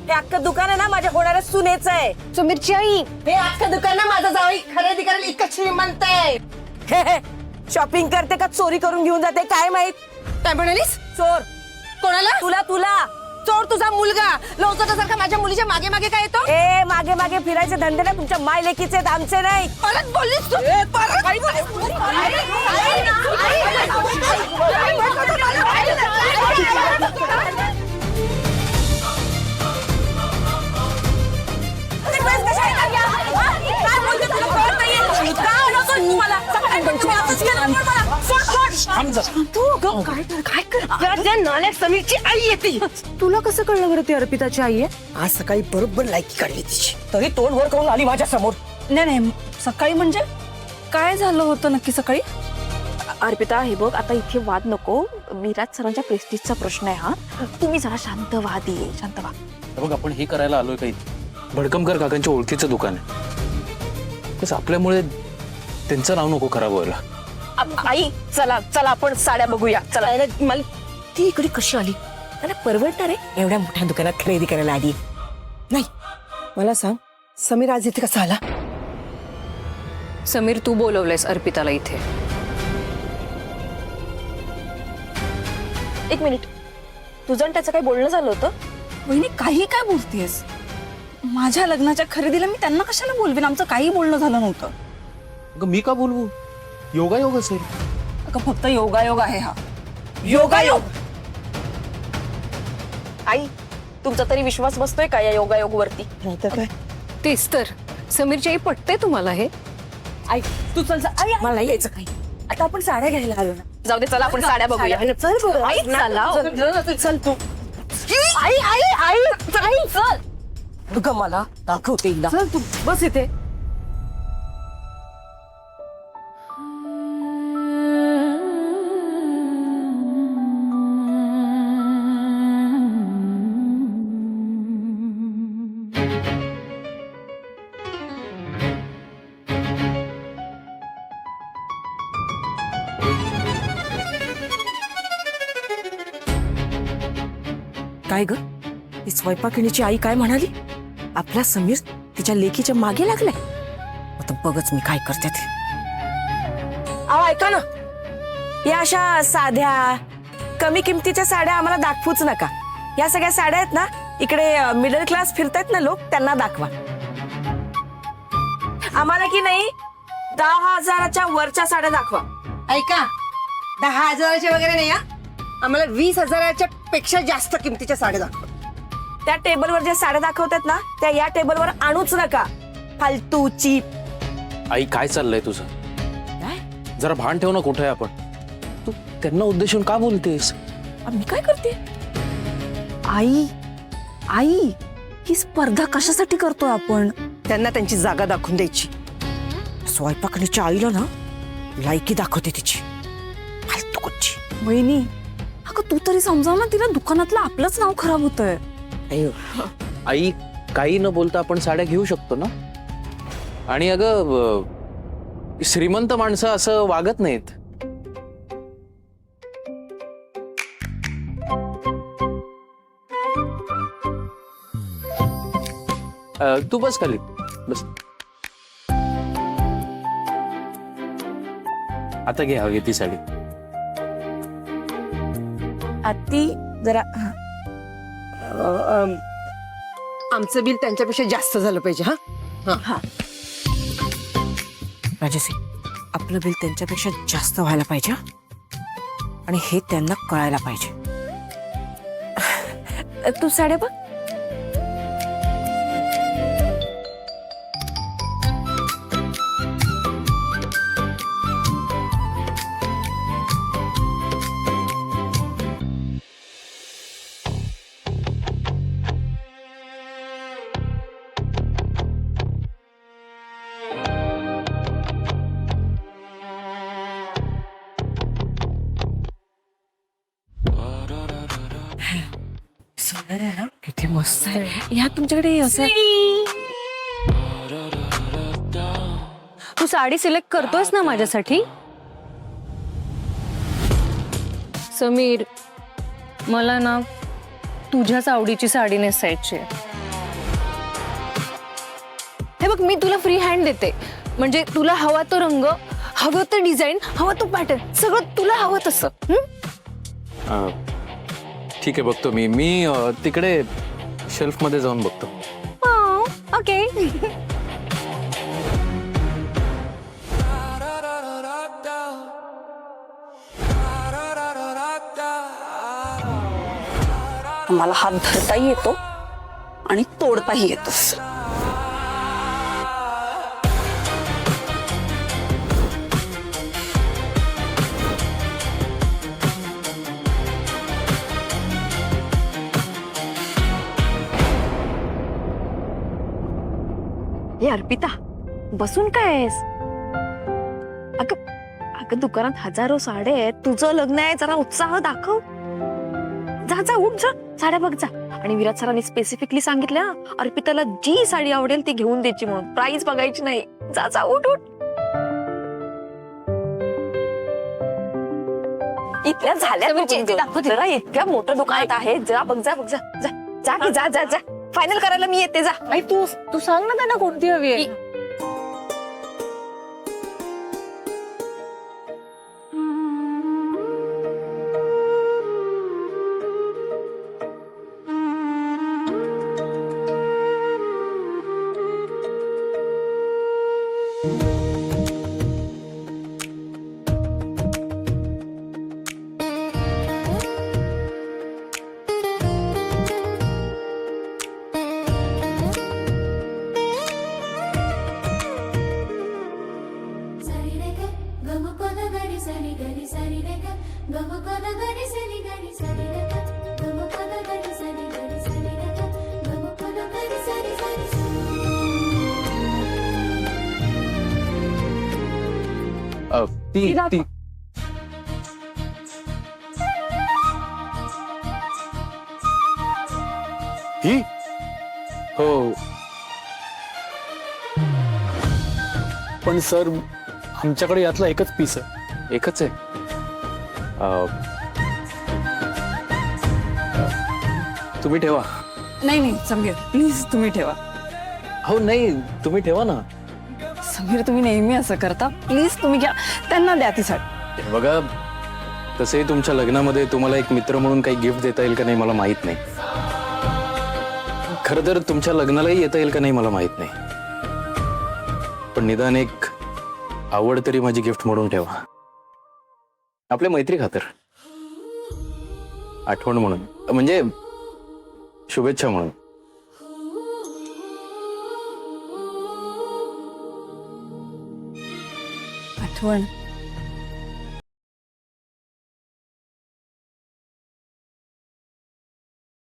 हे अख्खं दुकान आहे ना माझ्या होणाऱ्या सुनेचं आहे. समीरची आई, हे अख्खं दुकान ना माझं जावई खरेदी करायला इतकं श्रीमंत आहे. शॉपिंग करते का चोरी करून घेऊन जाते काय माहित. काय म्हणालीस? चोर कोणाला? तुला तुला चोर तुझा मुलगा लोकसारखा माझ्या मुलीच्या मागे मागे काय येतो? ए मागे मागे फिरायचे धंदे ना तुमच्या माय लेकीचे आहेत, आमचे नाही. परत बोललीस तू? परत? समीरची आई येते. तुला कसं कळलं बरं ती अर्पिताची आई आहे? आज सकाळी बरोबर लायकी काढली तिची, तरी तोंड वर करून आली माझ्या समोर. नाही सकाळी म्हणजे काय झालं होतं नक्की सकाळी? अर्पिता हे बघ, आता इथे वाद नको. विराज सरांच्या प्रेस्टिजचा प्रश्न आहे हा. तुम्ही जरा शांत व्हा दिये, शांत व्हा. बघ आपण हे करायला आलोय काही भडकमकर काकांच्या ओळखीचं दुकान आहे. कसं आपल्यामुळे त्यांचं नाव नको खराब व्हायला. आई चला चला आपण साड्या बघूया. चला. मला ती इकडे कशी आली? मला परवडणार आहे एवढ्या मोठ्या दुकानात खरेदी करायला आली? नाही, मला सांग समीर आज इथे कसा आला? समीर तू बोलवलंयस अर्पिताला इथे. एक मिनिट, तुझं आणि त्याचं काही बोलणं झालं होतं? वहिनी काही काय बोलतेस? माझ्या लग्नाच्या खरेदीला मी त्यांना कशाला बोलवेन? आमचं काही बोलणं झालं नव्हतं. अगं मी का बोलवू? योगायोग असेल. अगं फक्त योगायोग आहे हा. योगायोग. आई तुमचा तरी विश्वास बसतोय का या योगायोग वरती? नाही तर काय. तेच तर, समीरची आई पटते तुम्हाला हे? आई तू चल आई, मला नाही यायचं काही. आता आपण साड्या घ्यायला आलो ना. जाऊ दे, चला आपण साड्या बघूया. चल बरं. आई चला. चल तू. आई आई आई आई चल. अगं मला दाखवते एकदा. चल तू बस इथे. काय ग, ती स्वयंपाकिणीची आई काय म्हणाली? आपला समीर तिच्या लेकीच्या मागे लागलाय. आता बघच मी काय करते ते. अहो ऐका ना, या अशा साध्या कमी किमतीच्या साड्या आम्हाला दाखवूच नका. या सगळ्या साड्या आहेत ना, इकडे मिडल क्लास फिरतायत ना लोक, त्यांना दाखवा. आम्हाला की नाही 10,000च्या वरच्या साड्या दाखवा. ऐका, 10,000च्या वगैरे नाही हा. आम्हाला 20,000च्या पेक्षा जास्त किमतीच्या साड्या दाखवा. त्या टेबलवर ज्या साड्या दाखवतात ना, त्या या टेबलवर आणूच नका. फालतू चीप. आई काय चाललंय तुझं? काय? जरा भान ठेव ना, कुठे आहे आपण? तू त्यांना उद्देशून का बोलतेस? मी काय करते? आई आई ही स्पर्धा कशासाठी करतोय आपण? त्यांना त्यांची जागा दाखवून द्यायची. स्वयंपाकणीच्या आईला ना लायकी दाखवते तिची. फालतू कुठची. वहिनी अगं तू तरी समजाव ना तिला, दुकानातलं आपलंच नाव खराब होतंय. आई काही न बोलता आपण साड्या घेऊ शकतो ना. आणि अगं श्रीमंत माणसं असं वागत नाहीत. तू बस खाली बस. आता घे हवी ती साडी. आत्ती जरा आमचं बिल त्यांच्यापेक्षा जास्त झालं पाहिजे हा. राजश्री, आपलं बिल त्यांच्यापेक्षा जास्त व्हायला पाहिजे हं? आणि हे त्यांना कळायला पाहिजे. तू साड्या बघ. किती मस्त आहे. या तुमच्याकडे असं तू साडी सिलेक्ट करतोयस ना माझ्यासाठी? समीर, मला ना तुझ्याच आवडीची साडी नेसायची आहे. हे बघ मी तुला फ्री हँड देते. म्हणजे तुला हवा तो रंग, हवं तो डिझाईन, हवं तो पॅटर्न, सगळं तुला हवं तसं. ठीक आहे, बघतो मी तिकडे शेल्फ मध्ये जाऊन बघतो. ओके. मला हात धरताही येतो आणि तोडताही येतो. हे अर्पिता, बसून काय आहेस? अगं अगं दुकानात हजारो साड्या आहेत, तुझं लग्न आहे, जरा उत्साह दाखव. जा जा उठ जा, साड्या बघ जा. आणि विराज सरांनी स्पेसिफिकली सांगितलं अर्पिताला जी साडी आवडेल ती घेऊन द्यायची म्हणून, प्राइस बघायची नाही. जा जा उठ उठ. इतक्या झाल्या जरा, इतक्या मोठं दुकानात आहे. जा बघ जा बघ जा जा जा की जा जा जा. फायनल करायला मी येते. जा. आई तू सांग ना त्यांना कोणती हवी आहे. ती ही हो. पण सर आमच्याकडे यातला एकच पीस आहे. एकच आहे. तुम्ही ठेवा. नाही नाही समीर, प्लीज तुम्ही ठेवा. हो नाही, तुम्ही ठेवा ना. समीर तुम्ही नेहमी असं करता, प्लीज तुम्ही घ्या. त्यांना द्या ती साडी. बघा, तसंही तुमच्या लग्नामध्ये तुम्हाला एक मित्र म्हणून काही गिफ्ट देता येईल का नाही मला माहित नाही. खरं तर तुमच्या लग्नालाही येता येईल का नाही मला माहित नाही. पण निदान एक आवड तरी माझी गिफ्ट म्हणून ठेवा. आपल्या मैत्री खातर, आठवण म्हणून, म्हणजे शुभेच्छा म्हणून. आठवण